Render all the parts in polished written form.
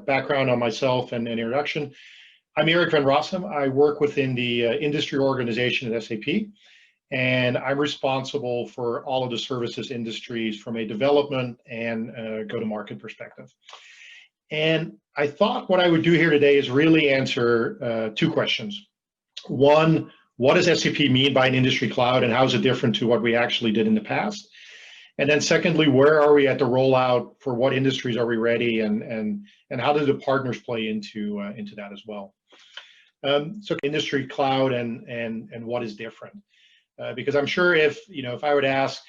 background on myself and an introduction. I'm Eric van Rossum. I work within the industry organization at SAP, and I'm responsible for all of the services industries from a development and go-to-market perspective. And I thought what I would do here today is really answer two questions. One, what does SAP mean by an industry cloud, and how is it different to what we actually did in the past? And then secondly, where are we at the rollout? For what industries are we ready, and how do the partners play into that as well? So industry cloud and what is different? Because I'm sure if I would ask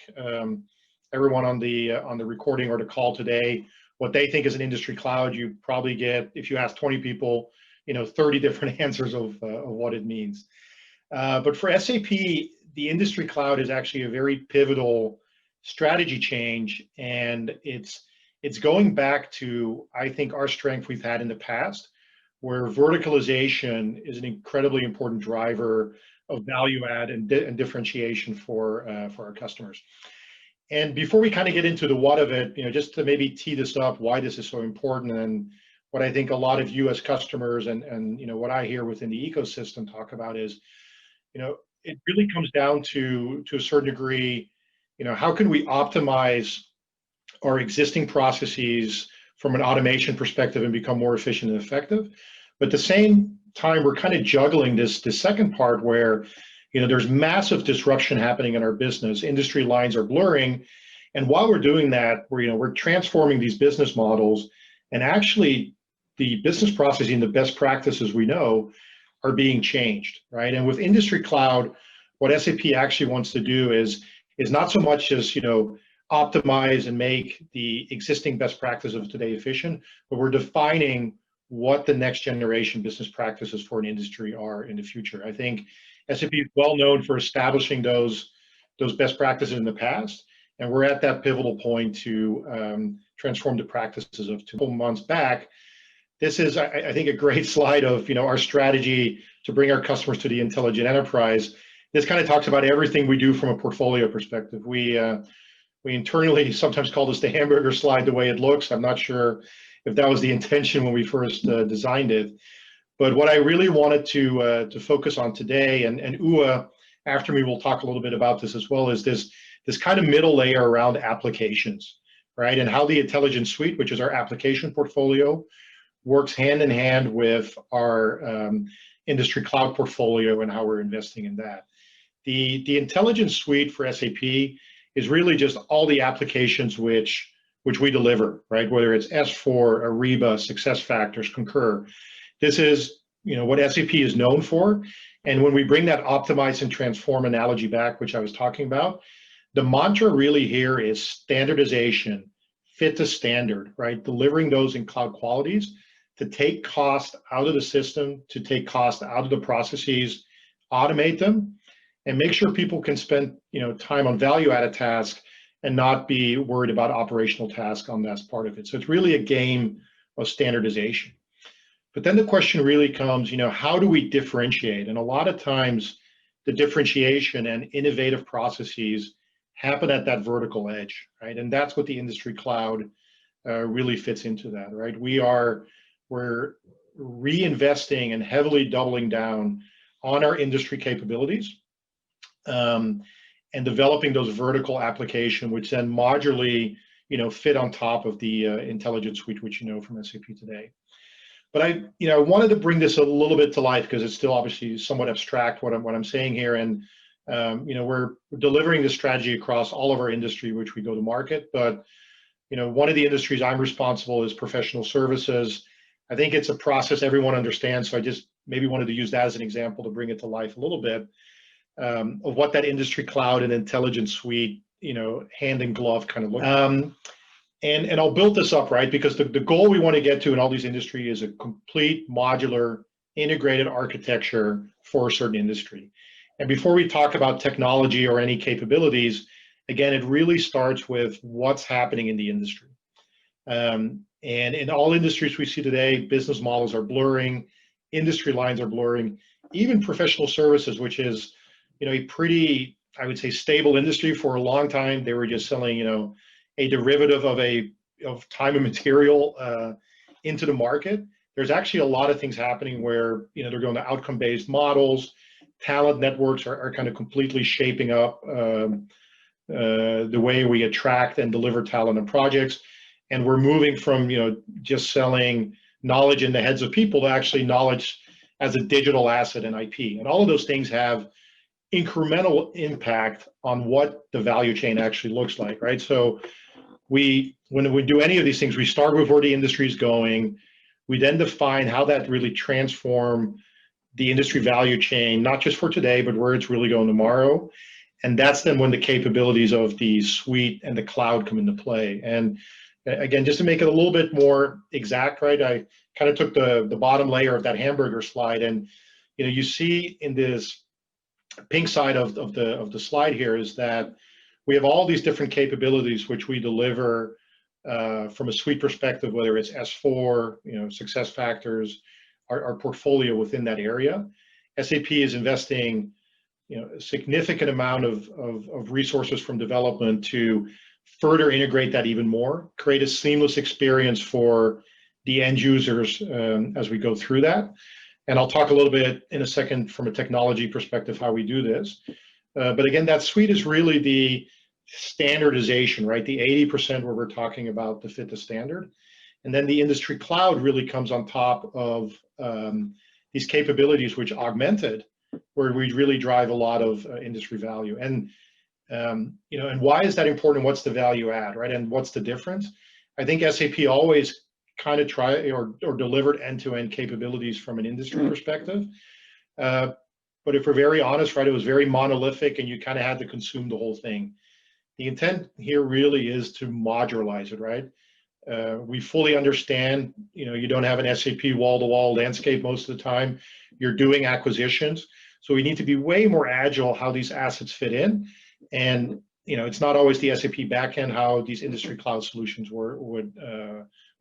everyone on the recording or the call today what they think is an industry cloud, you probably get, if you ask 20 people, 30 different answers of what it means. But for SAP, the industry cloud is actually a very pivotal strategy change, and it's going back to, I think, our strength we've had in the past, where verticalization is an incredibly important driver of value add and differentiation for our customers. And before we kind of get into the what of it, just to maybe tee this up, why this is so important, and what I think a lot of you as customers and what I hear within the ecosystem talk about is, it really comes down to a certain degree, how can we optimize our existing processes from an automation perspective and become more efficient and effective? But at the same time, we're kind of juggling this second part where, there's massive disruption happening in our business. Industry lines are blurring, and while we're doing that, we're transforming these business models, and actually the business processing, the best practices we know are being changed, right? And with industry cloud, what SAP actually wants to do is not so much as optimize and make the existing best practices of today efficient, but we're defining what the next generation business practices for an industry are in the future. I think SAP is well known for establishing those best practices in the past, and we're at that pivotal point to transform the practices of 2 months back. This is, I think, a great slide of our strategy to bring our customers to the intelligent enterprise. This kind of talks about everything we do from a portfolio perspective. We internally sometimes call this the hamburger slide, the way it looks. I'm not sure if that was the intention when we first designed it. But what I really wanted to focus on today, and Uwe, after me, will talk a little bit about this as well, is this kind of middle layer around applications, right? And how the Intelligence Suite, which is our application portfolio, works hand in hand with our industry cloud portfolio and how we're investing in that. The Intelligence Suite for SAP is really just all the applications which we deliver, right? Whether it's S4, Ariba, SuccessFactors, Concur. This is what SAP is known for. And when we bring that optimize and transform analogy back, which I was talking about, the mantra really here is standardization, fit to standard, right? Delivering those in cloud qualities to take cost out of the system, to take cost out of the processes, automate them, and make sure people can spend time on value-added tasks and not be worried about operational tasks on that part of it. So it's really a game of standardization. But then the question really comes, how do we differentiate? And a lot of times the differentiation and innovative processes happen at that vertical edge, right? And that's what the industry cloud really fits into that, right? We're reinvesting and heavily doubling down on our industry capabilities, and developing those vertical applications, which then modularly, fit on top of the Intelligence Suite, which from SAP today. But I wanted to bring this a little bit to life because it's still obviously somewhat abstract what I'm saying here, and we're delivering this strategy across all of our industry, which we go to market. But one of the industries I'm responsible is professional services. I think it's a process everyone understands, so I just maybe wanted to use that as an example to bring it to life a little bit. Of what that industry cloud and Intelligence Suite, hand in glove kind of look. And I'll build this up, right? Because the goal we want to get to in all these industries is a complete modular integrated architecture for a certain industry. And before we talk about technology or any capabilities, again, it really starts with what's happening in the industry. And in all industries we see today, business models are blurring, industry lines are blurring, even professional services, which is a pretty, I would say, stable industry for a long time. They were just selling, a derivative of time and material into the market, there's actually a lot of things happening where, they're going to outcome-based models. Talent networks are kind of completely shaping up the way we attract and deliver talent and projects. And we're moving from, just selling knowledge in the heads of people to actually knowledge as a digital asset and IP. And all of those things have incremental impact on what the value chain actually looks like, right? So when we do any of these things, we start with where the industry is going. We then define how that really transform the industry value chain, not just for today, but where it's really going tomorrow. And that's then when the capabilities of the suite and the cloud come into play. And again, just to make it a little bit more exact, right? I kind of took the bottom layer of that hamburger slide, and you see in this pink side of the slide here is that we have all these different capabilities which we deliver from a suite perspective, whether it's S4, success factors, our portfolio within that area. SAP is investing a significant amount of resources from development to further integrate that even more, create a seamless experience for the end users as we go through that. And I'll talk a little bit in a second from a technology perspective how we do this. But again, that suite is really the standardization, right? The 80% where we're talking about to fit the standard. And then the industry cloud really comes on top of these capabilities which augmented, where we really drive a lot of industry value. And and why is that important? What's the value add, right? And what's the difference? I think SAP always kind of try or delivered end-to-end capabilities from an industry perspective. But if we're very honest, right, it was very monolithic, and you kind of had to consume the whole thing. The intent here really is to modularize it, right? We fully understand, you don't have an SAP wall-to-wall landscape most of the time. You're doing acquisitions. So we need to be way more agile how these assets fit in. And, it's not always the SAP backend how these industry cloud solutions would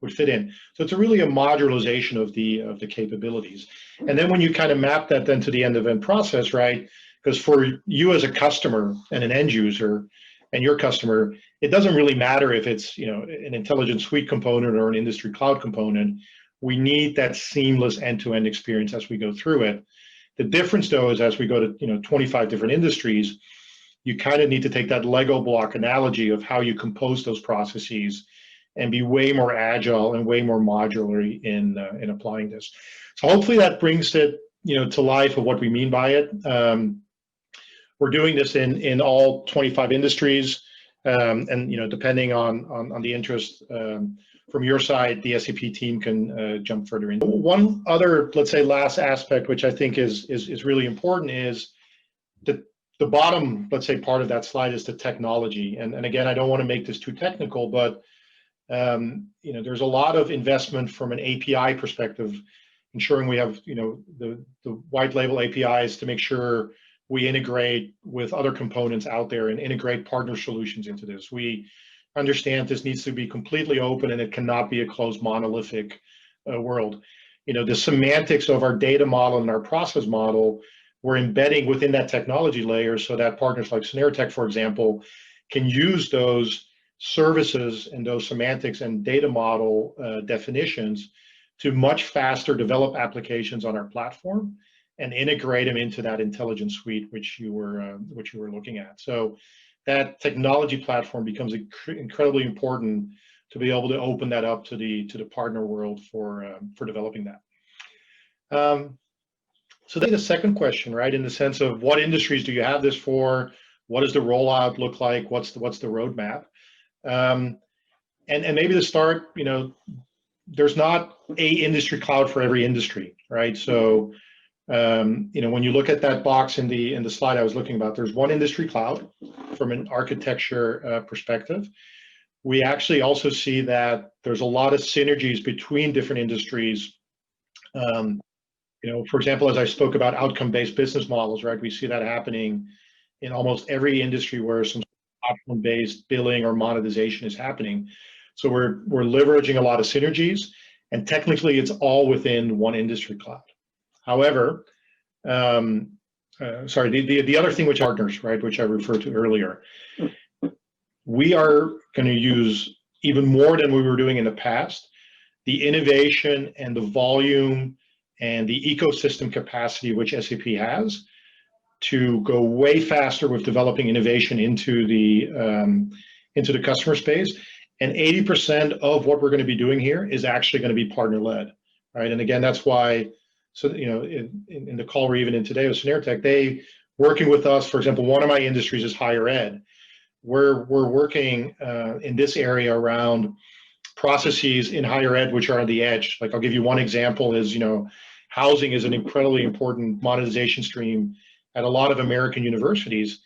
fit in. So it's really a modularization of the capabilities. And then when you kind of map that then to the end-to-end process, right? Because for you as a customer and an end user and your customer, it doesn't really matter if it's an intelligent suite component or an industry cloud component. We need that seamless end-to-end experience as we go through it. The difference, though, is as we go to 25 different industries, you kind of need to take that Lego block analogy of how you compose those processes and be way more agile and way more modular in applying this. So hopefully that brings it to life of what we mean by it. We're doing this in all 25 industries, and depending on the interest from your side, the SAP team can jump further in. One other, let's say, last aspect, which I think is really important, is the bottom, let's say, part of that slide is the technology. And again, I don't want to make this too technical, but there's a lot of investment from an API perspective, ensuring we have the white label APIs to make sure we integrate with other components out there and integrate partner solutions into this. We understand this needs to be completely open, and it cannot be a closed monolithic world. The semantics of our data model and our process model, we're embedding within that technology layer so that partners like SuneraTech, for example, can use those services and those semantics and data model definitions to much faster develop applications on our platform and integrate them into that intelligent suite which you were looking at. So that technology platform becomes incredibly important to be able to open that up to the partner world for developing that. So then the second question, right, in the sense of what industries do you have this for? What does the rollout look like? What's the roadmap? And maybe to start, there's not a industry cloud for every industry, right? So when you look at that box in the slide I was looking about, there's one industry cloud from an architecture perspective. We actually also see that there's a lot of synergies between different industries. For example, as I spoke about outcome-based business models, right? We see that happening in almost every industry where some outcome-based billing or monetization is happening. So we're leveraging a lot of synergies, and technically it's all within one industry cloud. However, the other thing, which partners, right, which I referred to earlier, we are going to use even more than we were doing in the past, the innovation and the volume and the ecosystem capacity which SAP has to go way faster with developing innovation into the customer space. And 80% of what we're going to be doing here is actually going to be partner-led, right? And again, that's why, so you know, in the call we're even in today with SuneraTech, they working with us. For example, one of my industries is higher ed. We're working in this area around processes in higher ed which are on the edge. Like I'll give you one example is, you know, housing is an incredibly important monetization stream at a lot of American universities.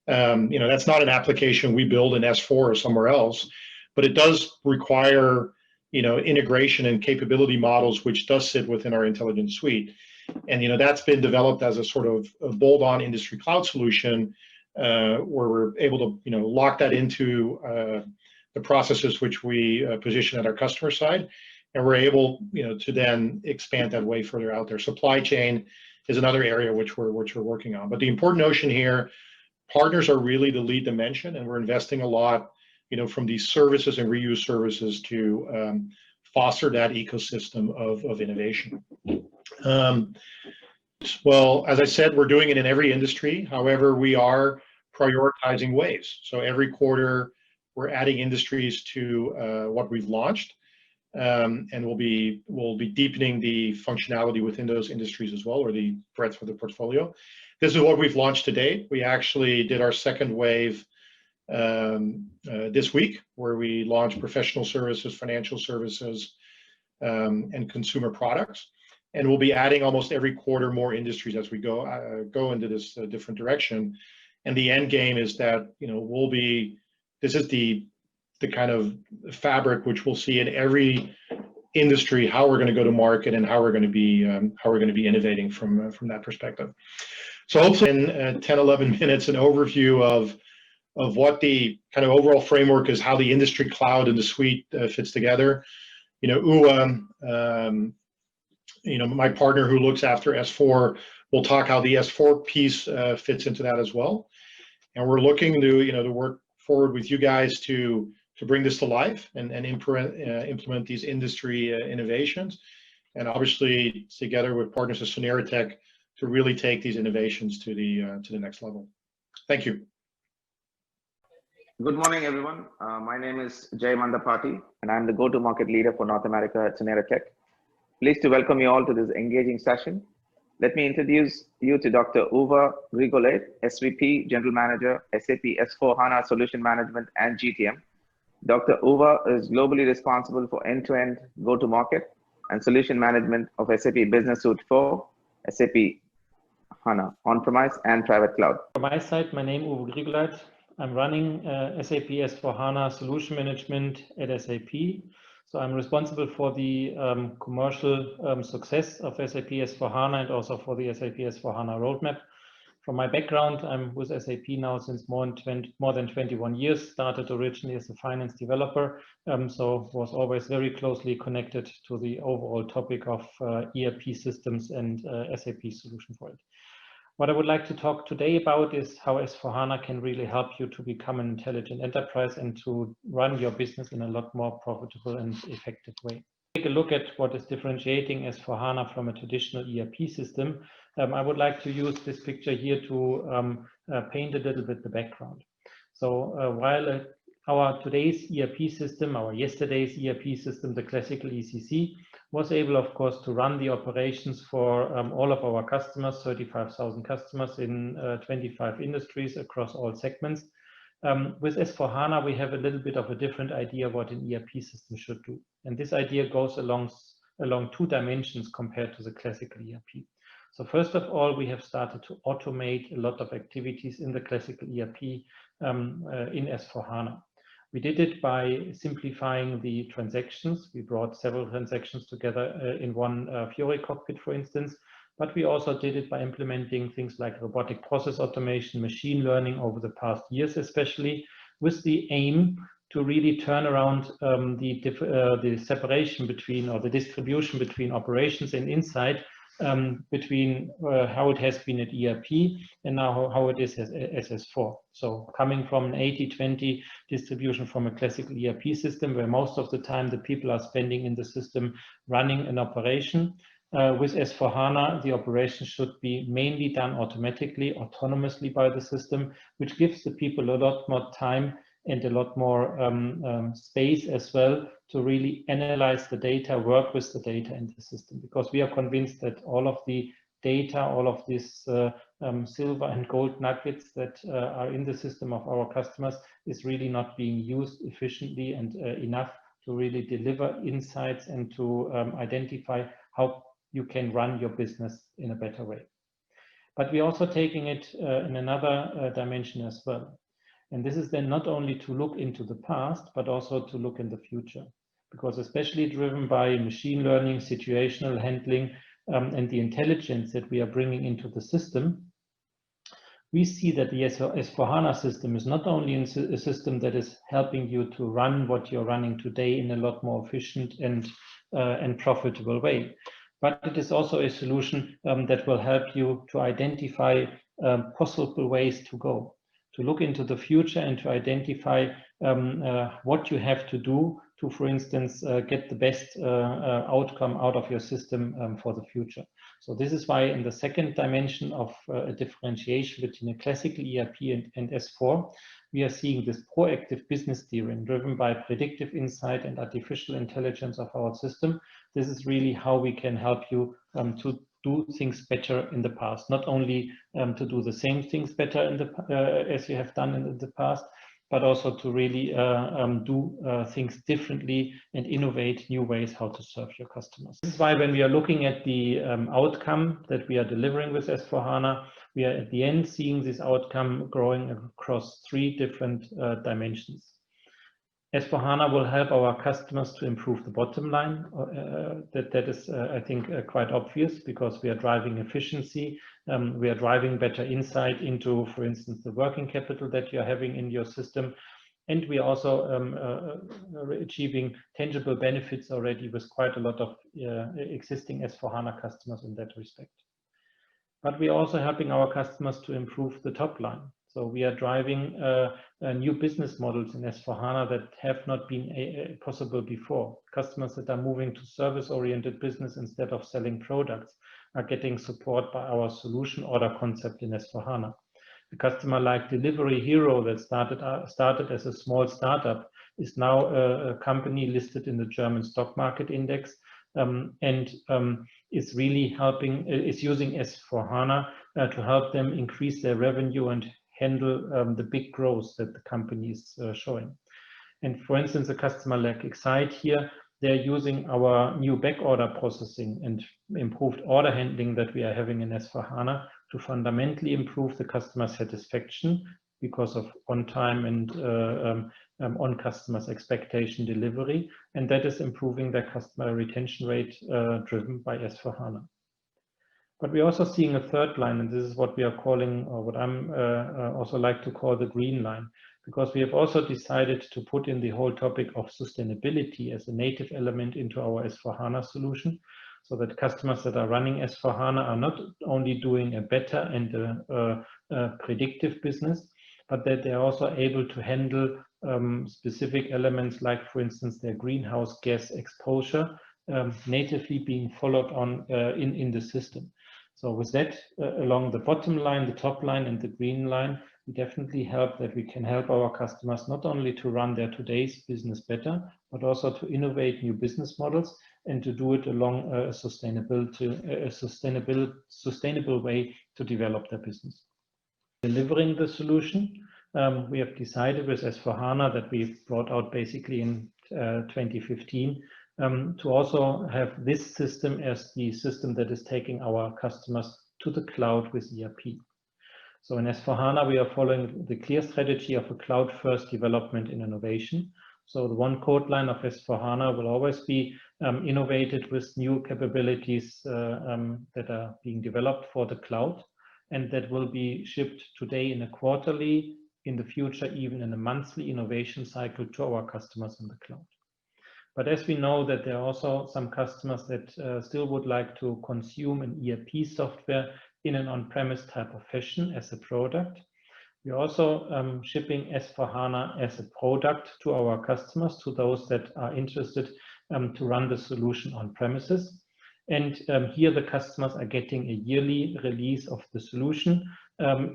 You know, that's not an application we build in S4 or somewhere else, but it does require, you know, integration and capability models, which does sit within our intelligence suite. And, you know, that's been developed as a sort of a bolt-on industry cloud solution where we're able to, you know, lock that into the processes which we position at our customer side. And we're able, you know, to then expand that way further out there. Supply chain is another area which we're working on. But the important notion here, partners are really the lead dimension, and we're investing a lot, you know, from these services and reuse services to foster that ecosystem of innovation. Well, as I said, we're doing it in every industry. However, we are prioritizing waves. So every quarter, we're adding industries to what we've launched. And we'll be deepening the functionality within those industries as well, or the breadth of the portfolio. This is what we've launched to date. We actually did our second wave this week, where we launched professional services, financial services, and consumer products. And we'll be adding almost every quarter more industries as we go into this different direction. And the end game is that, you know, this is the kind of fabric which we'll see in every industry, how we're going to go to market and how we're going to be innovating from that perspective. So hopefully in 10, 11 minutes, an overview of what the kind of overall framework is, how the industry cloud and the suite fits together. You know, Uwe, you know, my partner who looks after S4, will talk how the S4 piece fits into that as well. And we're looking to, you know, to work forward with you guys to bring this to life and implement these industry innovations, and obviously together with partners of SuneraTech to really take these innovations to the next level. Thank you. Good morning, everyone. My name is Mandapati, and I'm the go-to-market leader for North America at SuneraTech. Pleased to welcome you all to this engaging session. Let me introduce you to Dr. Uwe Grigoleit, SVP, General Manager, SAP S4 Hana Solution Management and GTM. Dr. Uwe is globally responsible for end-to-end go-to-market and solution management of SAP Business Suite 4, SAP Hana, on-premise and private cloud. From my side, my name is Uwe Grigoleit. I'm running SAP S4 Hana Solution Management at SAP. So I'm responsible for the commercial success of SAP S4 Hana and also for the SAP S4 Hana Roadmap. From my background, I'm with SAP now since more than 21 years, started originally as a finance developer, so was always very closely connected to the overall topic of ERP systems and SAP solution for it. What I would like to talk today about is how S4 Hana can really help you to become an intelligent enterprise and to run your business in a lot more profitable and effective way. Take a look at what is differentiating S4 Hana from a traditional ERP system. I would like to use this picture here to paint a little bit the background. So while our today's ERP system, our yesterday's ERP system, the classical ECC, was able, of course, to run the operations for all of our customers, 35,000 customers in 25 industries across all segments. With S4 Hana, we have a little bit of a different idea what an ERP system should do. And this idea goes along two dimensions compared to the classical ERP. So first of all, we have started to automate a lot of activities in the classical ERP in S4 Hana. We did it by simplifying the transactions. We brought several transactions together in one Fiori cockpit, for instance, but we also did it by implementing things like robotic process automation, machine learning over the past years, especially with the aim to really turn around the separation between, or the distribution between operations and insight between how it has been at ERP and now how it is as S4. So coming from an 80-20 distribution from a classical ERP system, where most of the time the people are spending in the system running an operation. With S4HANA, the operation should be mainly done automatically, autonomously by the system, which gives the people a lot more time and a lot more space as well to really analyze the data, work with the data in the system, because we are convinced that all of the data, all of these silver and gold nuggets that are in the system of our customers is really not being used efficiently and enough to really deliver insights and to identify how you can run your business in a better way. But we're also taking it in another dimension as well. And this is then not only to look into the past, but also to look in the future, because especially driven by machine learning, situational handling, and the intelligence that we are bringing into the system, we see that the S4HANA system is not only a system that is helping you to run what you're running today in a lot more efficient and profitable way, but it is also a solution that will help you to identify possible ways to go, to look into the future and to identify what you have to do to, for instance, get the best outcome out of your system for the future. So this is why in the second dimension of a differentiation between a classical ERP and S4, we are seeing this proactive business steering driven by predictive insight and artificial intelligence of our system. This is really how we can help you to do things better in the past, not only to do the same things better in the as you have done in the past, but also to really do things differently and innovate new ways how to serve your customers. This is why when we are looking at the outcome that we are delivering with S4HANA, we are at the end seeing this outcome growing across 3 different dimensions. S4HANA will help our customers to improve the bottom line. That is, I think, quite obvious, because we are driving efficiency. We are driving better insight into, for instance, the working capital that you're having in your system. And we are also achieving tangible benefits already with quite a lot of existing S4HANA customers in that respect. But we are also helping our customers to improve the top line. So we are driving new business models in S4HANA that have not been possible before. Customers that are moving to service-oriented business instead of selling products are getting support by our solution order concept in S4HANA. A customer like Delivery Hero that started as a small startup is now a company listed in the German stock market index, and is really helping, is using S4HANA to help them increase their revenue and handle the big growth that the company is showing. And for instance, a customer like Excite here, they're using our new back order processing and improved order handling that we are having in S4HANA to fundamentally improve the customer satisfaction because of on-time and on customers' expectation delivery. And that is improving their customer retention rate driven by S4HANA. But we're also seeing a third line, and this is what we are calling, or what I'm also like to call the green line, because we have also decided to put in the whole topic of sustainability as a native element into our S4HANA solution, so that customers that are running S4HANA are not only doing a better and a predictive business, but that they're also able to handle specific elements like, for instance, their greenhouse gas exposure natively being followed on in the system. So with that, along the bottom line, the top line, and the green line, we definitely help that we can help our customers not only to run their today's business better, but also to innovate new business models and to do it along a sustainable way to develop their business. Delivering the solution, we have decided with S4HANA that we brought out basically in 2015 to also have this system as the system that is taking our customers to the cloud with ERP. So in S4HANA, we are following the clear strategy of a cloud-first development and innovation. So the one code line of S4HANA will always be innovated with new capabilities that are being developed for the cloud, and that will be shipped today in a quarterly, in the future even in a monthly innovation cycle to our customers in the cloud. But as we know that there are also some customers that still would like to consume an ERP software in an on-premise type of fashion as a product, we're also shipping S/4HANA as a product to our customers, to those that are interested to run the solution on premises. And here the customers are getting a yearly release of the solution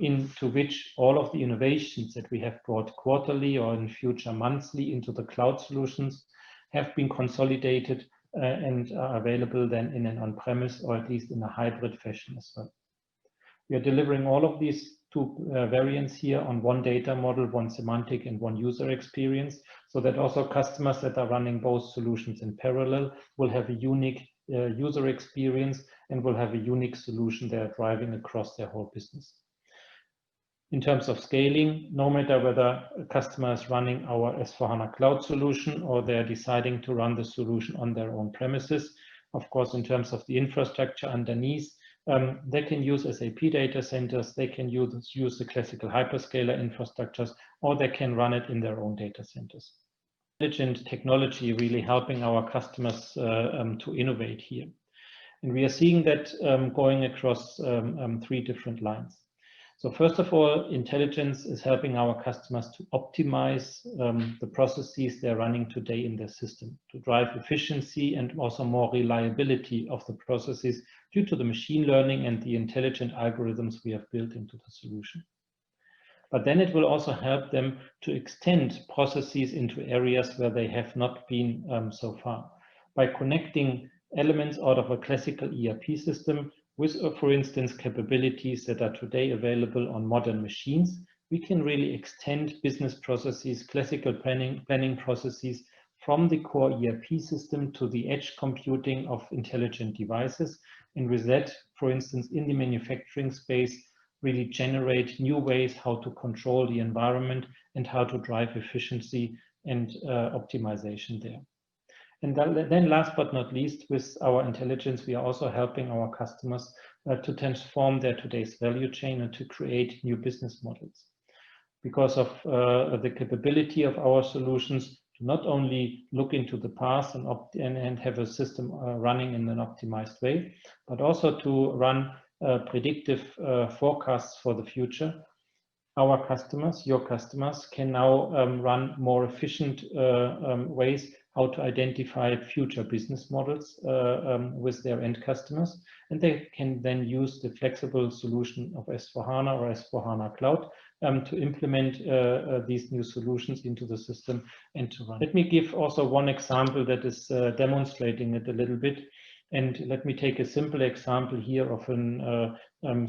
into which all of the innovations that we have brought quarterly or in future monthly into the cloud solutions have been consolidated and are available then in an on-premise or at least in a hybrid fashion as well. We are delivering all of these two variants here on one data model, one semantic and one user experience, so that also customers that are running both solutions in parallel will have a unique user experience and will have a unique solution they are driving across their whole business. In terms of scaling, no matter whether a customer is running our S/4HANA cloud solution or they're deciding to run the solution on their own premises, of course, in terms of the infrastructure underneath, they can use SAP data centers, they can use the classical hyperscaler infrastructures, or they can run it in their own data centers. Intelligent technology really helping our customers to innovate here. And we are seeing that going across three different lines. So first of all, intelligence is helping our customers to optimize the processes they're running today in their system, to drive efficiency and also more reliability of the processes due to the machine learning and the intelligent algorithms we have built into the solution. But then it will also help them to extend processes into areas where they have not been so far. By connecting elements out of a classical ERP system with, for instance, capabilities that are today available on modern machines, we can really extend business processes, classical planning processes from the core ERP system to the edge computing of intelligent devices. And with that, for instance, in the manufacturing space, really generate new ways how to control the environment and how to drive efficiency and optimization there. And then last but not least, with our intelligence, we are also helping our customers to transform their today's value chain and to create new business models. Because of the capability of our solutions to not only look into the past and have a system running in an optimized way, but also to run predictive forecasts for the future. Our customers, your customers, can now run more efficient ways how to identify future business models with their end customers. And they can then use the flexible solution of S/4HANA or S/4HANA Cloud to implement these new solutions into the system and to run. Let me give also one example that is demonstrating it a little bit. And let me take a simple example here of a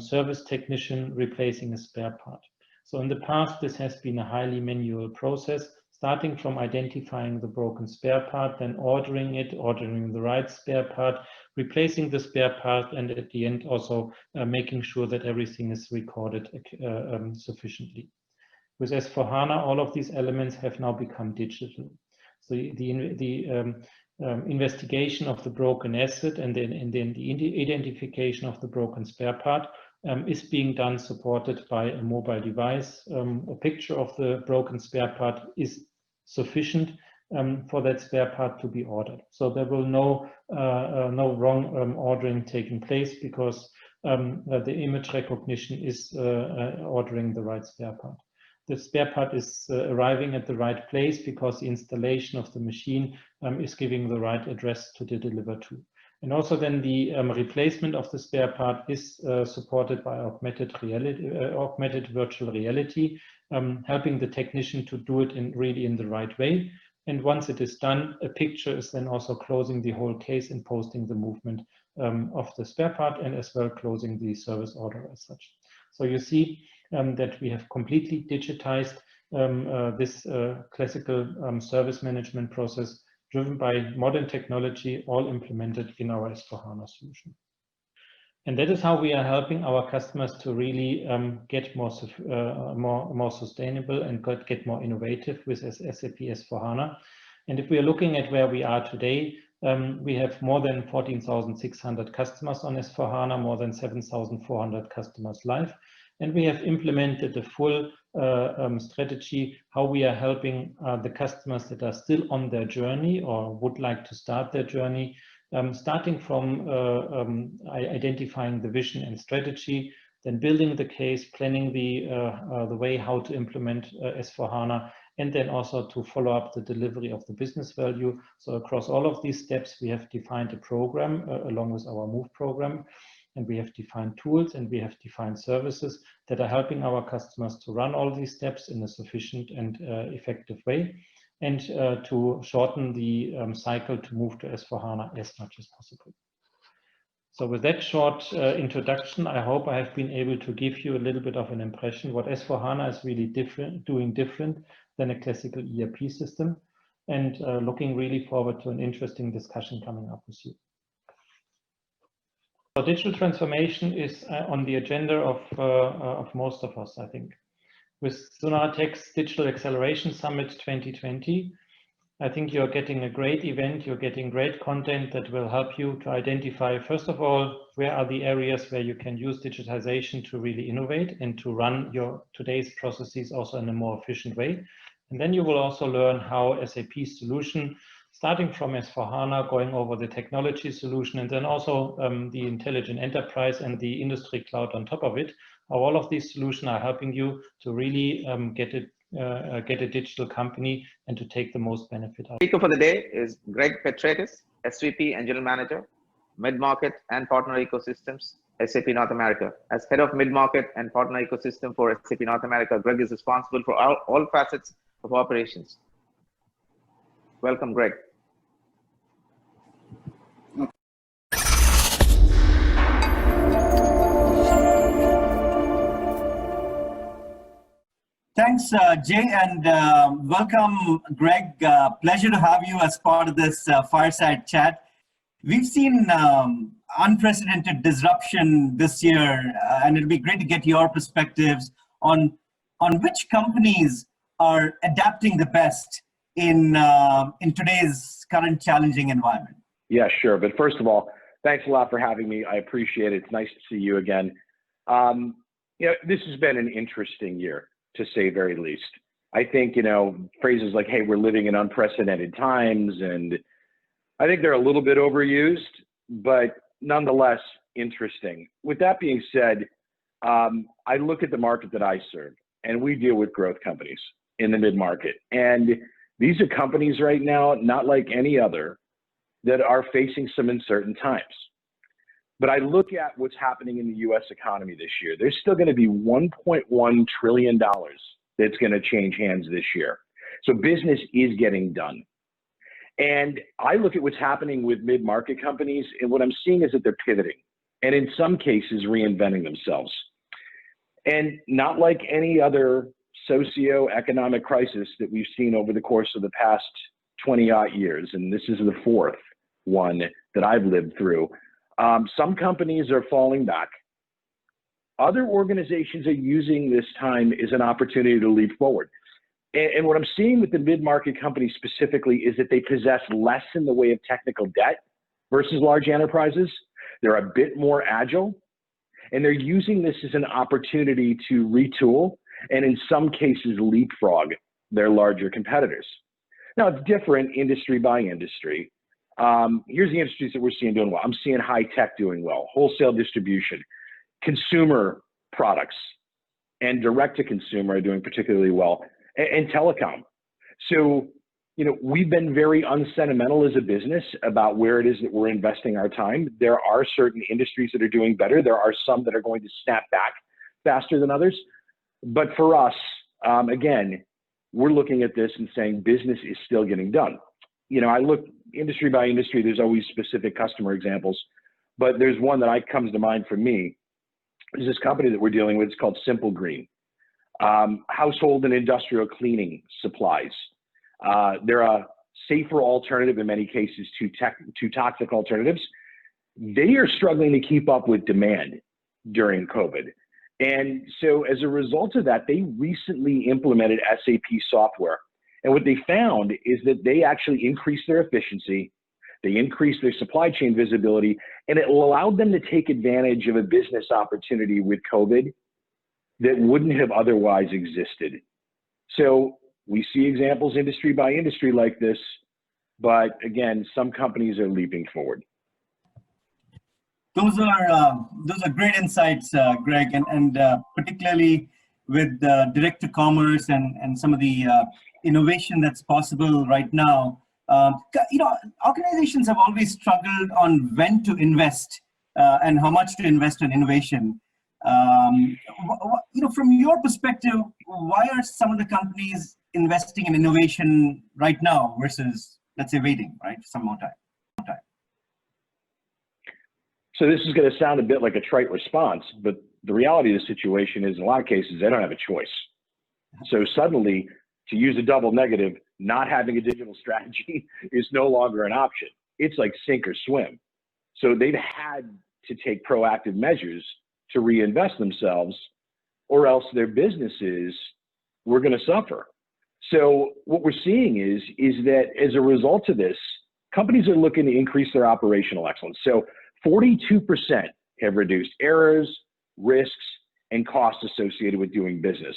service technician replacing a spare part. So in the past, this has been a highly manual process, starting from identifying the broken spare part, then ordering it, ordering the right spare part, replacing the spare part, and at the end also making sure that everything is recorded sufficiently. With S/4HANA, all of these elements have now become digital. So the investigation of the broken asset and then the identification of the broken spare part is being done supported by a mobile device. A picture of the broken spare part is sufficient for that spare part to be ordered. So there will no wrong ordering taking place because the image recognition is ordering the right spare part. The spare part is arriving at the right place because the installation of the machine is giving the right address to deliver to. And also then the replacement of the spare part is supported by augmented virtual reality, helping the technician to do it really in the right way. And once it is done, a picture is then also closing the whole case and posting the movement of the spare part and as well closing the service order as such. So you see that we have completely digitized this classical service management process driven by modern technology, all implemented in our S/4HANA solution. And that is how we are helping our customers to really get more sustainable and get more innovative with SAP S/4HANA. And if we are looking at where we are today, we have more than 14,600 customers on S/4HANA, more than 7,400 customers live. And we have implemented the full strategy, how we are helping the customers that are still on their journey or would like to start their journey, starting from identifying the vision and strategy, then building the case, planning the way how to implement S/4HANA, and then also to follow up the delivery of the business value. So across all of these steps, we have defined a program along with our MOVE program, and we have defined tools and we have defined services that are helping our customers to run all these steps in a sufficient and effective way, and to shorten the cycle to move to S/4HANA as much as possible. So with that short introduction, I hope I have been able to give you a little bit of an impression what S/4HANA is really doing different than a classical ERP system, and looking really forward to an interesting discussion coming up with you. So digital transformation is on the agenda of most of us, I think. With SuneraTech's Digital Acceleration Summit 2020, I think you're getting a great event, you're getting great content that will help you to identify, first of all, where are the areas where you can use digitization to really innovate and to run your today's processes also in a more efficient way. And then you will also learn how SAP's solution, starting from S/4HANA, going over the technology solution, and then also the intelligent enterprise and the industry cloud on top of it, how all of these solutions are helping you to really get a digital company and to take the most benefit out. Speaker for the day is Greg Petraetis, SVP and General Manager, Midmarket and Partner Ecosystems, SAP North America. As Head of Midmarket and Partner Ecosystem for SAP North America, Greg is responsible for all facets of operations. Welcome, Greg. Thanks, Jay, and welcome, Greg. Pleasure to have you as part of this fireside chat. We've seen unprecedented disruption this year, and it'll be great to get your perspectives on which companies are adapting the best in today's current challenging environment. Yeah, sure. But first of all, thanks a lot for having me. I appreciate it. It's nice to see you again. This has been an interesting year, to say very least. I think, phrases like, hey, we're living in unprecedented times, and I think they're a little bit overused, but nonetheless interesting. With that being said, I look at the market that I serve, and we deal with growth companies in the mid-market. And these are companies right now, not like any other, that are facing some uncertain times. But I look at what's happening in the US economy this year. There's still going to be $1.1 trillion that's going to change hands this year. So business is getting done. And I look at what's happening with mid-market companies, and what I'm seeing is that they're pivoting, and in some cases reinventing themselves. And not like any other socioeconomic crisis that we've seen over the course of the past 20-odd years, and this is the fourth one that I've lived through. Some companies are falling back. Other organizations are using this time as an opportunity to leap forward. And what I'm seeing with the mid-market companies specifically is that they possess less in the way of technical debt versus large enterprises. They're a bit more agile, and they're using this as an opportunity to retool and in some cases leapfrog their larger competitors. Now, it's different industry by industry. Here's the industries that we're seeing doing well. I'm seeing high tech doing well, wholesale distribution, consumer products, and direct to consumer are doing particularly well, and telecom. So, we've been very unsentimental as a business about where it is that we're investing our time. There are certain industries that are doing better. There are some that are going to snap back faster than others. But for us, again, we're looking at this and saying business is still getting done. I look industry by industry, there's always specific customer examples, but there's one that comes to mind for me. There's this company that we're dealing with. It's called Simple Green. Household and industrial cleaning supplies. They're a safer alternative in many cases to toxic alternatives. They are struggling to keep up with demand during COVID. And so as a result of that, they recently implemented SAP software. And what they found is that they actually increased their efficiency, they increased their supply chain visibility, and it allowed them to take advantage of a business opportunity with COVID that wouldn't have otherwise existed. So we see examples industry by industry like this, but again, some companies are leaping forward. Those are great insights, Greg, and particularly with direct to commerce and some of the innovation that's possible right now. Organizations have always struggled on when to invest and how much to invest in innovation. From your perspective, why are some of the companies investing in innovation right now versus, let's say, waiting, right, for some more time? So this is going to sound a bit like a trite response, but the reality of the situation is in a lot of cases, they don't have a choice. So suddenly, to use a double negative, not having a digital strategy is no longer an option. It's like sink or swim. So they've had to take proactive measures to reinvest themselves, or else their businesses were going to suffer. So what we're seeing is that as a result of this, companies are looking to increase their operational excellence. So 42% have reduced errors, risks, and costs associated with doing business.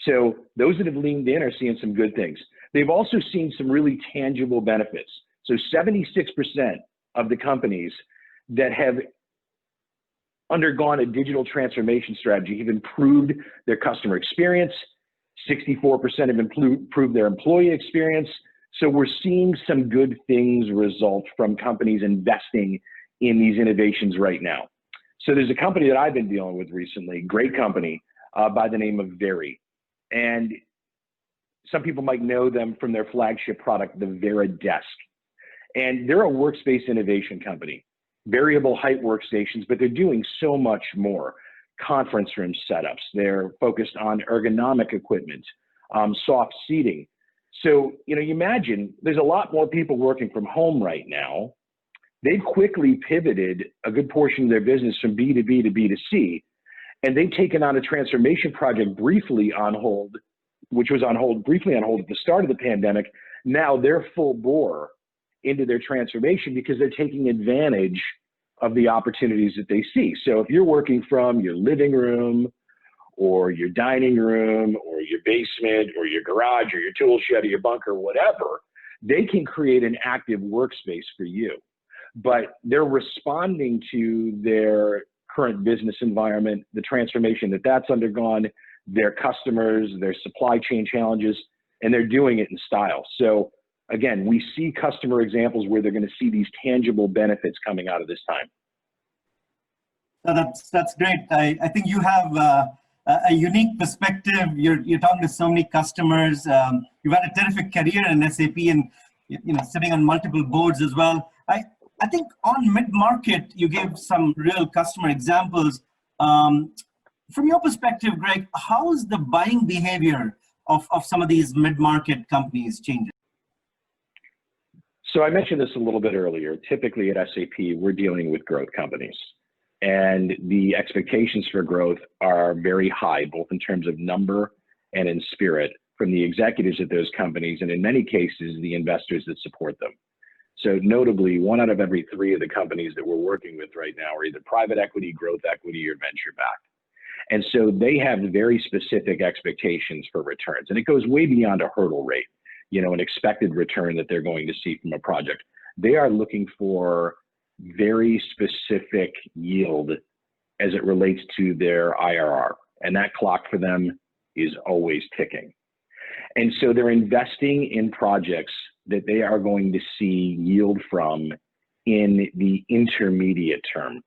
So those that have leaned in are seeing some good things. They've also seen some really tangible benefits. So 76% of the companies that have undergone a digital transformation strategy have improved their customer experience. 64% have improved their employee experience. So we're seeing some good things result from companies investing in these innovations right now. So there's a company that I've been dealing with recently, great company by the name of Very. And some people might know them from their flagship product, the Vera Desk. And they're a workspace innovation company, variable height workstations, but they're doing so much more. Conference room setups, they're focused on ergonomic equipment, soft seating. So, you imagine there's a lot more people working from home right now. They've quickly pivoted a good portion of their business from B2B to B2C, and they've taken on a transformation project briefly on hold, which was briefly on hold at the start of the pandemic. Now they're full bore into their transformation because they're taking advantage of the opportunities that they see. So if you're working from your living room or your dining room or your basement or your garage or your tool shed or your bunker, whatever, they can create an active workspace for you. But they're responding to their current business environment, the transformation that's undergone, their customers, their supply chain challenges, and they're doing it in style. So again, we see customer examples where they're going to see these tangible benefits coming out of this time. That's great. I think you have a unique perspective. You're talking to so many customers. You've had a terrific career in SAP and sitting on multiple boards as well. I think on mid-market, you gave some real customer examples. From your perspective, Greg, how is the buying behavior of some of these mid-market companies changing? So I mentioned this a little bit earlier. Typically at SAP, we're dealing with growth companies. And the expectations for growth are very high, both in terms of number and in spirit, from the executives at those companies, and in many cases, the investors that support them. So notably, 1 out of every 3 of the companies that we're working with right now are either private equity, growth equity, or venture backed. And so they have very specific expectations for returns. And it goes way beyond a hurdle rate, an expected return that they're going to see from a project. They are looking for very specific yield as it relates to their IRR. And that clock for them is always ticking. And so they're investing in projects that they are going to see yield from in the intermediate term,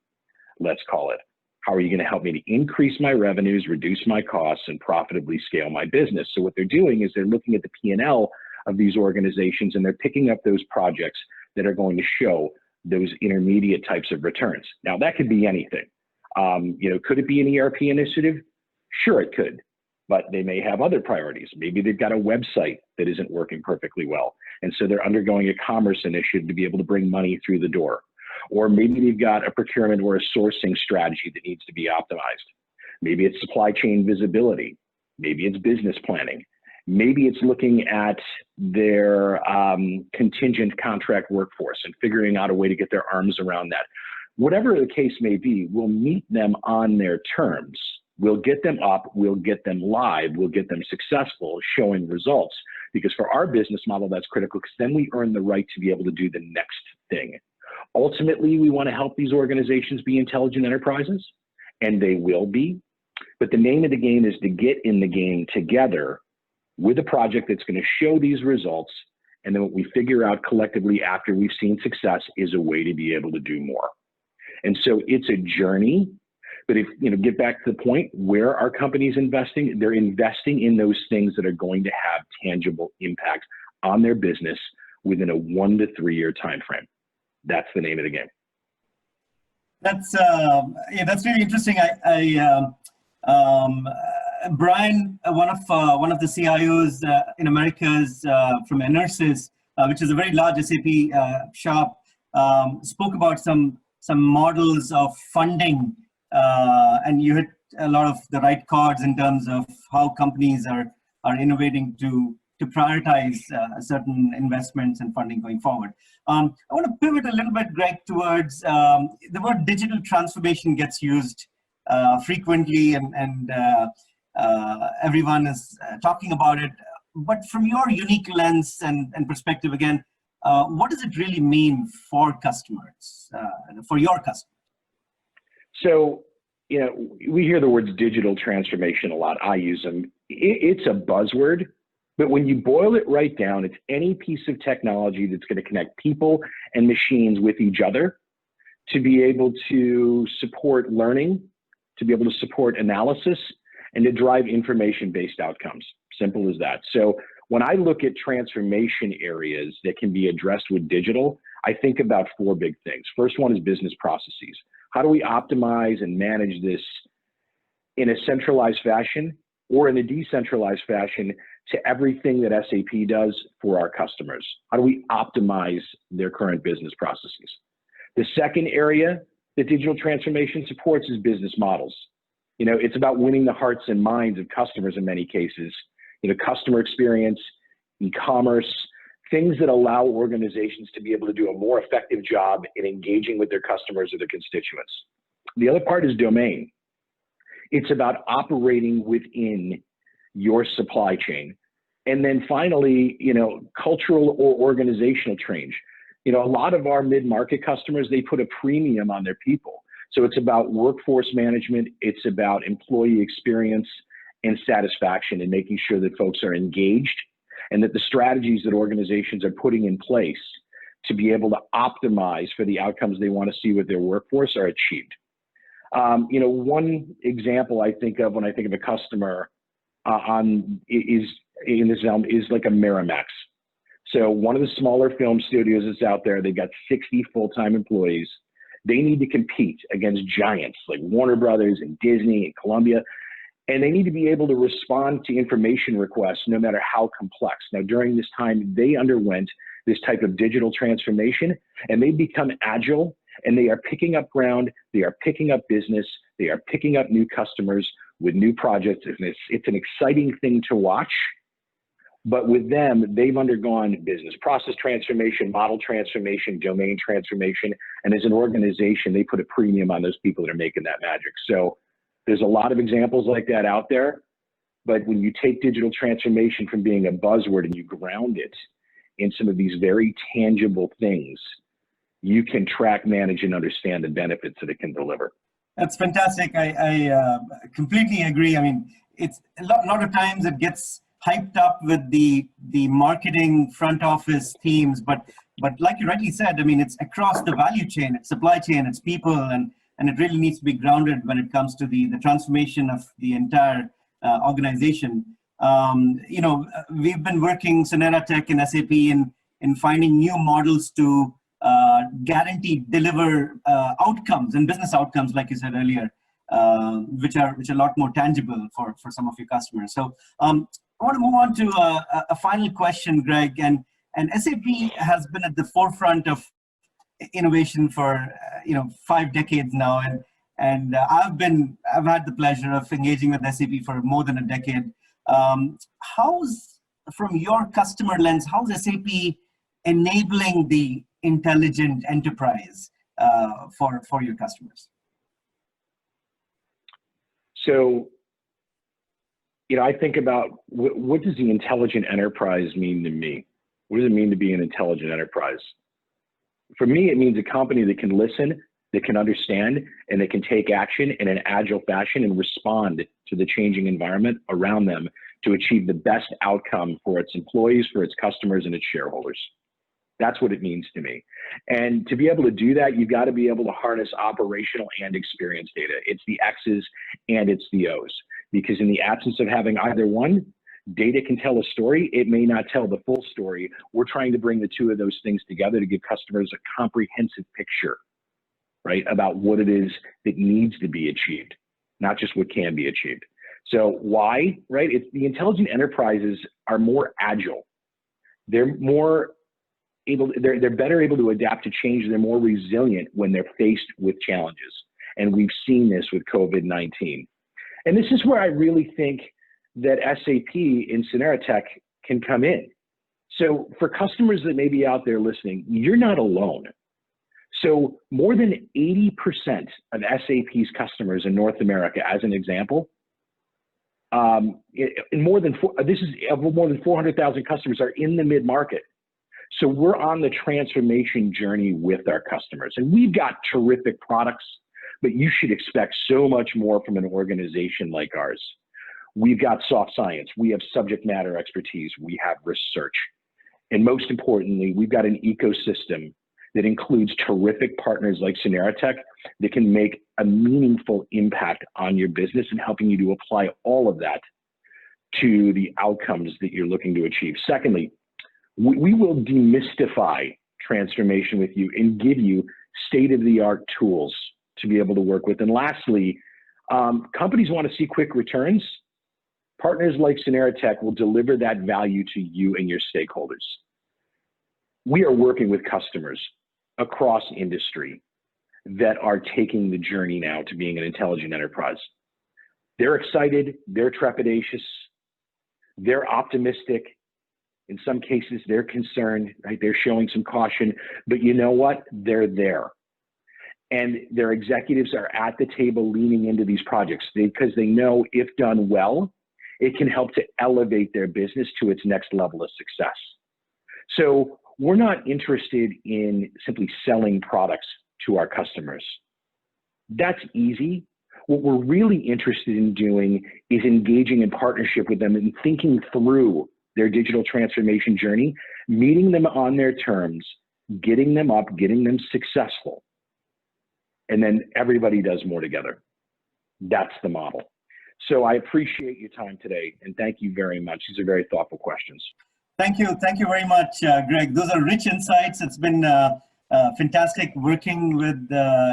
let's call it. How are you going to help me to increase my revenues, reduce my costs, and profitably scale my business? So what they're doing is they're looking at the P&L of these organizations, and they're picking up those projects that are going to show those intermediate types of returns. Now, that could be anything. Could it be an ERP initiative? Sure, it could. But they may have other priorities. Maybe they've got a website that isn't working perfectly well. And so they're undergoing a commerce initiative to be able to bring money through the door. Or maybe they've got a procurement or a sourcing strategy that needs to be optimized. Maybe it's supply chain visibility. Maybe it's business planning. Maybe it's looking at their contingent contract workforce and figuring out a way to get their arms around that. Whatever the case may be, we'll meet them on their terms, We'll get them up, we'll get them live, we'll get them successful, showing results. Because for our business model, that's critical, because then we earn the right to be able to do the next thing. Ultimately, we want to help these organizations be intelligent enterprises, and they will be. But the name of the game is to get in the game together with a project that's going to show these results. And then what we figure out collectively after we've seen success is a way to be able to do more. And so it's a journey. But if, get back to the point, where are companies investing? They're investing in those things that are going to have tangible impact on their business within a 1 to 3 year time frame. That's the name of the game. That's really interesting. Brian, one of the CIOs in Americas from enrich, which is a very large SAP shop, spoke about some models of funding, and you hit a lot of the right chords in terms of how companies are innovating to prioritize certain investments and funding going forward. I want to pivot a little bit, Greg, towards the word digital transformation gets used frequently, and everyone is talking about it. But from your unique lens and perspective, again, what does it really mean for customers, for your customers? So, we hear the words digital transformation a lot. I use them. It's a buzzword, but when you boil it right down, it's any piece of technology that's going to connect people and machines with each other to be able to support learning, to be able to support analysis, and to drive information-based outcomes. Simple as that. So when I look at transformation areas that can be addressed with digital, I think about 4 big things. First one is business processes. How do we optimize and manage this in a centralized fashion or in a decentralized fashion to everything that SAP does for our customers? How do we optimize their current business processes? The second area that digital transformation supports is business models. It's about winning the hearts and minds of customers in many cases. Customer experience, e-commerce, things that allow organizations to be able to do a more effective job in engaging with their customers or their constituents. The other part is domain. It's about operating within your supply chain. And then finally, cultural or organizational change. A lot of our mid-market customers, they put a premium on their people. So it's about workforce management, it's about employee experience and satisfaction, and making sure that folks are engaged and that the strategies that organizations are putting in place to be able to optimize for the outcomes they want to see with their workforce are achieved. One example I think of when I think of a customer is like a Miramax. So one of the smaller film studios that's out there, they've got 60 full-time employees. They need to compete against giants like Warner Brothers and Disney and Columbia, and they need to be able to respond to information requests no matter how complex. Now, during this time, they underwent this type of digital transformation, and they become agile, and they are picking up ground, they are picking up business, they are picking up new customers with new projects, and it's an exciting thing to watch. But with them, they've undergone business process transformation, model transformation, domain transformation, and as an organization, they put a premium on those people that are making that magic. So there's a lot of examples like that out there, but when you take digital transformation from being a buzzword and you ground it in some of these very tangible things, you can track, manage, and understand the benefits that it can deliver. That's fantastic. I completely agree. I mean, it's a lot of times it gets hyped up with the marketing front office teams, but like you rightly said, I mean, it's across the value chain, it's supply chain, it's people, and it really needs to be grounded when it comes to the transformation of the entire organization. We've been working SuneraTech and SAP in finding new models to guarantee deliver outcomes and business outcomes, like you said earlier, which are a lot more tangible for some of your customers. So I want to move on to a final question, Greg, and SAP has been at the forefront of innovation for 5 decades now, and I've had the pleasure of engaging with SAP for more than a decade. How's, from your customer lens, how's SAP enabling the intelligent enterprise for your customers? So, I think about what does the intelligent enterprise mean to me? What does it mean to be an intelligent enterprise? For me, it means a company that can listen, that can understand, and that can take action in an agile fashion and respond to the changing environment around them to achieve the best outcome for its employees, for its customers, and its shareholders. That's what it means to me. And to be able to do that, you've got to be able to harness operational and experience data. It's the X's and it's the O's. Because in the absence of having either one, data can tell a story. It may not tell the full story. We're trying to bring the two of those things together to give customers a comprehensive picture, right, about what it is that needs to be achieved, not just what can be achieved. So why, right? It's the intelligent enterprises are more agile. They're more able, they're better able to adapt to change. They're more resilient when they're faced with challenges. And we've seen this with COVID-19. And this is where I really think that SAP in SuneraTech can come in. So for customers that may be out there listening, you're not alone. So more than 80% of SAP's customers in North America, as an example, more than 400,000 customers are in the mid-market. So we're on the transformation journey with our customers, and we've got terrific products, but you should expect so much more from an organization like ours. We've got soft science, we have subject matter expertise, we have research, and most importantly, we've got an ecosystem that includes terrific partners like SuneraTech that can make a meaningful impact on your business and helping you to apply all of that to the outcomes that you're looking to achieve. Secondly, we will demystify transformation with you and give you state-of-the-art tools to be able to work with. And lastly, companies want to see quick returns. Partners like SuneraTech will deliver that value to you and your stakeholders. We are working with customers across industry that are taking the journey now to being an intelligent enterprise. They're excited, they're trepidatious, they're optimistic. In some cases, they're concerned, right? They're showing some caution, but you know what? They're there. And their executives are at the table leaning into these projects because they know if done well, it can help to elevate their business to its next level of success. So we're not interested in simply selling products to our customers. That's easy. What we're really interested in doing is engaging in partnership with them and thinking through their digital transformation journey, meeting them on their terms, getting them up, getting them successful, and then everybody does more together. That's the model. So I appreciate your time today, and thank you very much. These are very thoughtful questions. Thank you very much, Greg. Those are rich insights. It's been fantastic working with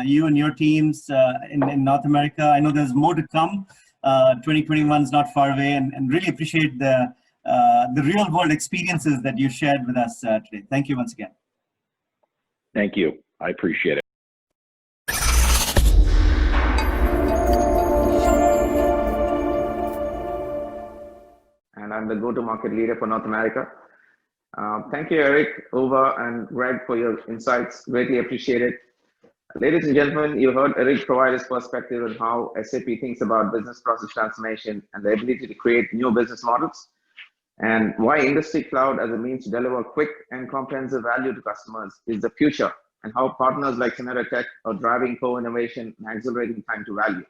you and your teams in North America. I know there's more to come. 2021 is not far away, and really appreciate the real world experiences that you shared with us today. Thank you once again. Thank you. I appreciate it. And I'm the go-to-market leader for North America. Thank you, Eric, Uwe, and Greg for your insights. Greatly appreciated. Ladies and gentlemen, you heard Eric provide his perspective on how SAP thinks about business process transformation and the ability to create new business models, and why industry cloud as a means to deliver quick and comprehensive value to customers is the future, and how partners like SuneraTech are driving co-innovation and accelerating time to value.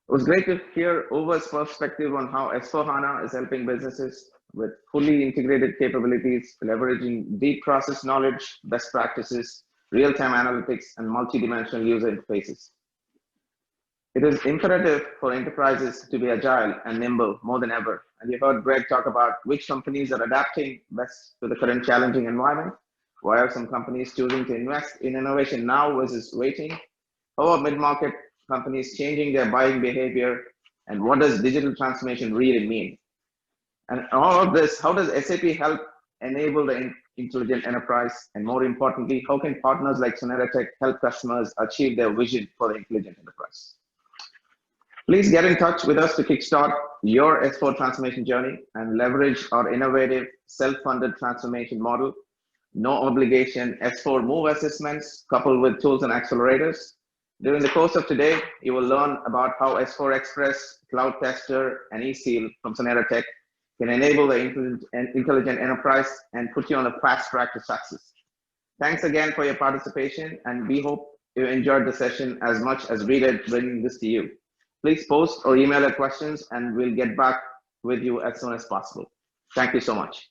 It was great to hear Uwe's perspective on how S/4HANA is helping businesses with fully integrated capabilities, leveraging deep process knowledge, best practices, real-time analytics, and multi-dimensional user interfaces. It is imperative for enterprises to be agile and nimble more than ever. And you heard Greg talk about which companies are adapting best to the current challenging environment. Why are some companies choosing to invest in innovation now versus waiting? How are mid-market companies changing their buying behavior? And what does digital transformation really mean? And all of this, how does SAP help enable the intelligent enterprise? And more importantly, how can partners like SuneraTech help customers achieve their vision for the intelligent enterprise? Please get in touch with us to kickstart your S4 transformation journey and leverage our innovative self-funded transformation model. No obligation S4 move assessments coupled with tools and accelerators. During the course of today, you will learn about how S4 Express, Cloud Tester, and eSeal from SuneraTech can enable the intelligent enterprise and put you on a fast track to success. Thanks again for your participation, and we hope you enjoyed the session as much as we did bringing this to you. Please post or email your questions, and we'll get back with you as soon as possible. Thank you so much.